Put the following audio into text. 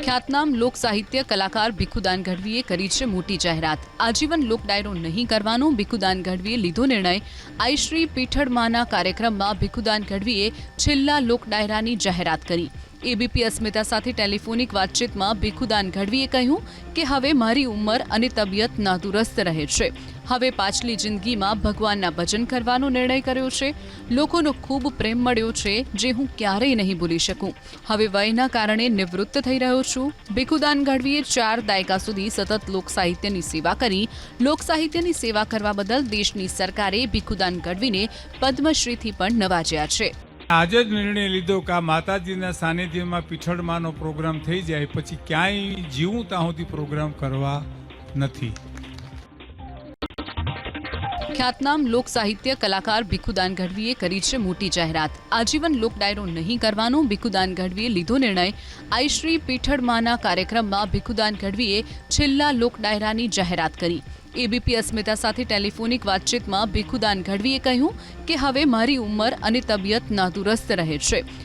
ખ્યાતનામ લોક સાહિત્ય કલાકાર ભીખુદાન ગઢવીએ કરી છે મોટી જાહેરાત। આજીવન લોક ડાયરો નહીં કરવાનો ભીખુદાન ગઢવીએ લીધો નિર્ણય। આઈ શ્રી પીઠળમાના કાર્યક્રમમાં ભીખુદાન ગઢવીએ છેલ્લા લોક ડાયરાની જાહેરાત કરી। એબીપી અસ્મિતા સાથે ટેલિફોનિક વાતચીતમાં ભીખુદાન ગઢવીએ કહ્યું કે હવે મારી ઉંમર અને તબિયત નાદુરસ્ત રહે છે। હવે પાછલી જિંદગીમાં ભગવાનના ભજન કરવાનો નિર્ણય કર્યો છે। લોકોનો ખૂબ પ્રેમ મળ્યો છે જે હું ક્યારેય નહીં ભૂલી શકું। હવે વયના કારણે નિવૃત્ત થઈ રહ્યો છું। ભીખુદાન ગઢવીએ 4 દાયકા સુધી સતત લોક સાહિત્યની સેવા કરી। લોક સાહિત્યની સેવા કરવા બદલ દેશની સરકારે ભીખુદાન ગઢવીને પદ્મશ્રીથી પણ નવાજ્યા છે। આજે જ નિર્ણય લીધો કે આ માતાજીના સાનિધ્યમાં પીઠળમાંનો પ્રોગ્રામ થઈ જાય પછી ક્યાંય જીવું ત્યાં સુધી પ્રોગ્રામ કરવા નથી। ખ્યાતનામ લોક સાહિત્ય કલાકાર ભીખુદાન ગઢવીએ કરી છે મોટી જાહેરાત। આજીવન લોક ડાયરો નહીં કરવાનો ભીખુદાન ગઢવીએ લીધો નિર્ણય। આઈ શ્રી પીઠળમાના કાર્યક્રમમાં ભીખુદાન ગઢવીએ છેલ્લા લોક ડાયરાની જાહેરાત કરી। એબીપી અસ્મિતા સાથે ટેલિફોનિક વાતચીતમાં ભીખુદાન ગઢવીએ કહ્યું કે હવે મારી ઉંમર અને તબિયત નાદુરસ્ત રહે છે।